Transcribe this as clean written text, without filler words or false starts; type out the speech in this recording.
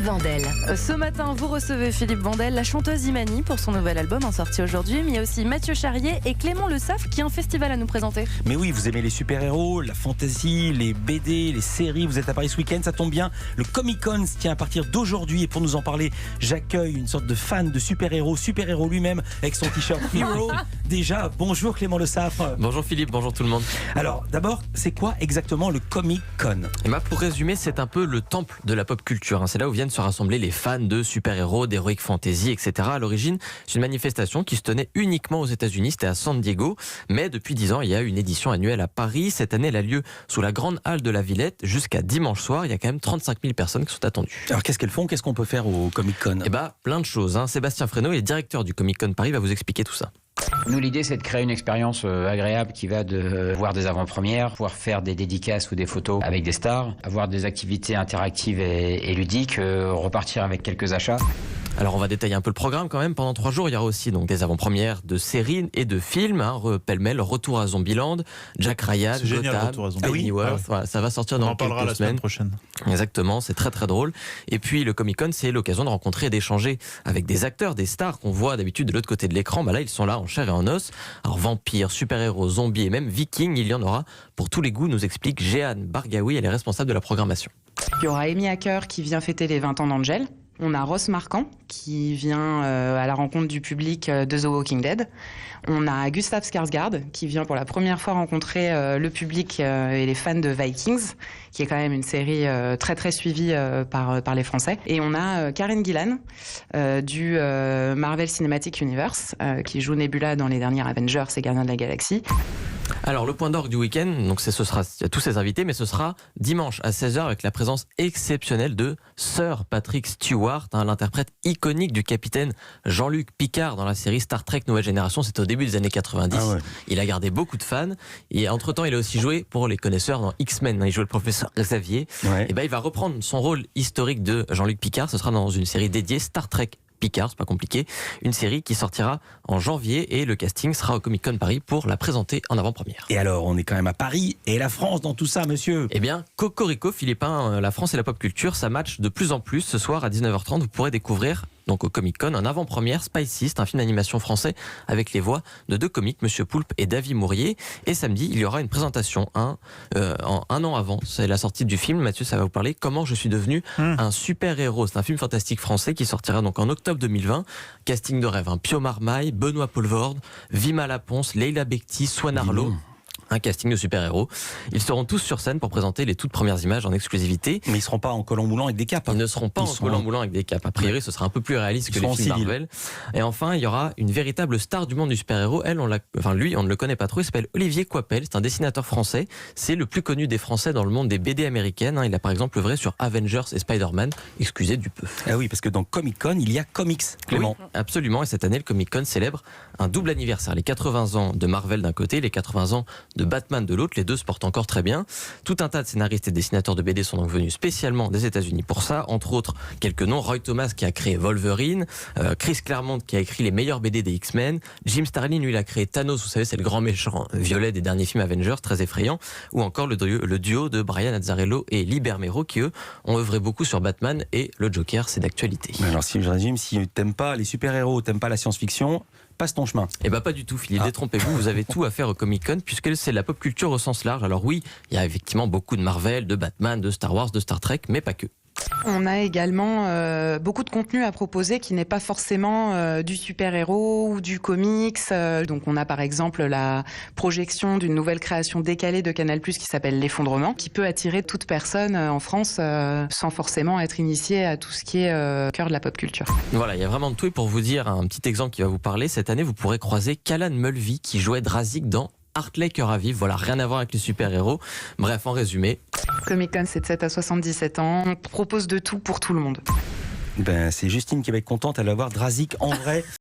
Vandel. Ce matin, vous recevez Philippe Vandel, la chanteuse Imani, pour son nouvel album en sortie aujourd'hui. Mais il y a aussi Mathieu Charrier et Clément Le Saff qui a un festival à nous présenter. Mais oui, vous aimez les super-héros, la fantasy, les BD, les séries. Vous êtes à Paris ce week-end, ça tombe bien. Le Comic-Con se tient à partir d'aujourd'hui. Et pour nous en parler, j'accueille une sorte de fan de super-héros lui-même, avec son t-shirt Hero. Déjà, bonjour Clément Le Saff. Bonjour Philippe, bonjour tout le monde. Alors, d'abord, c'est quoi exactement le Comic-Con ? Et pour résumer, c'est un peu le temple de la pop culture. C'est là où viennent se rassembler les fans de super-héros, d'heroic fantasy, etc. À l'origine, c'est une manifestation qui se tenait uniquement aux États-Unis, c'était à San Diego. Mais depuis 10 ans, il y a une édition annuelle à Paris. Cette année, elle a lieu sous la grande halle de la Villette jusqu'à dimanche soir. Il y a quand même 35 000 personnes qui sont attendues. Alors, qu'est-ce qu'elles font ? Qu'est-ce qu'on peut faire au Comic-Con ? Plein de choses. Sébastien Fresneau est directeur du Comic-Con Paris, va vous expliquer tout ça. Nous, l'idée, c'est de créer une expérience agréable qui va de voir des avant-premières, pouvoir faire des dédicaces ou des photos avec des stars, avoir des activités interactives et ludiques, repartir avec quelques achats. Alors on va détailler un peu le programme quand même. Pendant 3 jours, il y aura aussi donc des avant-premières de séries et de films. Pêle-mêle, Retour à Zombieland, Jack Ryan, Gotham, Pennyworth. Voilà, ça va sortir dans quelques semaine prochaine. Exactement, c'est très très drôle. Et puis le Comic-Con, c'est l'occasion de rencontrer et d'échanger avec des acteurs, des stars qu'on voit d'habitude de l'autre côté de l'écran. Là, ils sont là en chair et en os. Alors vampires, super-héros, zombies et même vikings, il y en aura pour tous les goûts, nous explique Jeanne Bargaoui, elle est responsable de la programmation. Il y aura Amy Hacker qui vient fêter les 20 ans d'Angel. On a Ross Marquand qui vient à la rencontre du public de The Walking Dead. On a Gustav Skarsgård qui vient pour la première fois rencontrer le public et les fans de Vikings, qui est quand même une série très très suivie par les Français. Et on a Karen Gillan du Marvel Cinematic Universe qui joue Nebula dans les derniers Avengers et Gardiens de la Galaxie. Alors le point d'orgue du week-end, donc ce sera tous ces invités, mais ce sera dimanche à 16h avec la présence exceptionnelle de Sir Patrick Stewart, l'interprète iconique du capitaine Jean-Luc Picard dans la série Star Trek Nouvelle Génération. C'était au début des années 90. Ah ouais. Il a gardé beaucoup de fans et entre-temps il a aussi joué, pour les connaisseurs, dans X-Men. Il jouait le professeur Xavier. Ouais. Et il va reprendre son rôle historique de Jean-Luc Picard. Ce sera dans une série dédiée Star Trek Picard, c'est pas compliqué, une série qui sortira en janvier et le casting sera au Comic-Con Paris pour la présenter en avant-première. Et alors, on est quand même à Paris et la France dans tout ça, monsieur. Eh bien, Cocorico, Philippin, la France et la pop culture, ça match de plus en plus. Ce soir à 19h30, vous pourrez découvrir donc au Comic-Con, en avant-première, Spicy, c'est un film d'animation français avec les voix de 2 comiques, Monsieur Poulpe et David Mourier. Et samedi, il y aura une présentation un an avant. C'est la sortie du film. Mathieu, ça va vous parler comment je suis devenu un super-héros. C'est un film fantastique français qui sortira donc en octobre 2020. Casting de rêve, Pio Marmaille, Benoît Poelvoorde, Vima Laponce, Leila Bekti, Swan Arlo. Un casting de super-héros. Ils seront tous sur scène pour présenter les toutes premières images en exclusivité. Mais ils ne seront pas en collant moulant avec des capes. Ils ne seront pas en collant moulant avec des capes. A priori, ce sera un peu plus réaliste que les films Marvel. Et enfin, il y aura une véritable star du monde du super-héros. Lui, on ne le connaît pas trop. Il s'appelle Olivier Coipel. C'est un dessinateur français. C'est le plus connu des Français dans le monde des BD américaines. Il a par exemple œuvré sur Avengers et Spider-Man. Excusez du peu. Ah oui, parce que dans Comic-Con, il y a comics, Clément. Oui, absolument. Et cette année, le Comic-Con célèbre un double anniversaire. Les 80 ans de Marvel d'un côté, les 80 ans de Batman de l'autre. Les deux se portent encore très bien. Tout un tas de scénaristes et dessinateurs de BD sont donc venus spécialement des États-Unis pour ça. Entre autres, quelques noms. Roy Thomas qui a créé Wolverine, Chris Claremont qui a écrit les meilleurs BD des X-Men, Jim Starlin, lui, il a créé Thanos, vous savez, c'est le grand méchant violet des derniers films Avengers, très effrayant. Ou encore le duo de Brian Azzarello et Lee Bermero qui, eux, ont œuvré beaucoup sur Batman et le Joker, c'est d'actualité. Alors, si je résume, si t'aimes pas les super-héros, t'aimes pas la science-fiction, passe ton chemin. Eh bien pas du tout, Philippe, détrompez-vous, vous avez tout à faire au Comic-Con puisque c'est la pop culture au sens large. Alors oui, il y a effectivement beaucoup de Marvel, de Batman, de Star Wars, de Star Trek, mais pas que. On a également beaucoup de contenu à proposer qui n'est pas forcément du super-héros ou du comics. Donc on a par exemple la projection d'une nouvelle création décalée de Canal+, qui s'appelle L'Effondrement, qui peut attirer toute personne en France sans forcément être initié à tout ce qui est cœur de la pop culture. Voilà, il y a vraiment de tout. Et pour vous dire un petit exemple qui va vous parler, cette année vous pourrez croiser Callan Mulvey qui jouait Drazik dans Hartley Cœur à vivre. Voilà, rien à voir avec les super-héros. Bref, en résumé, Comic-Con, c'est de 7 à 77 ans. On propose de tout pour tout le monde. C'est Justine qui va être contente, elle va voir Drazik en vrai.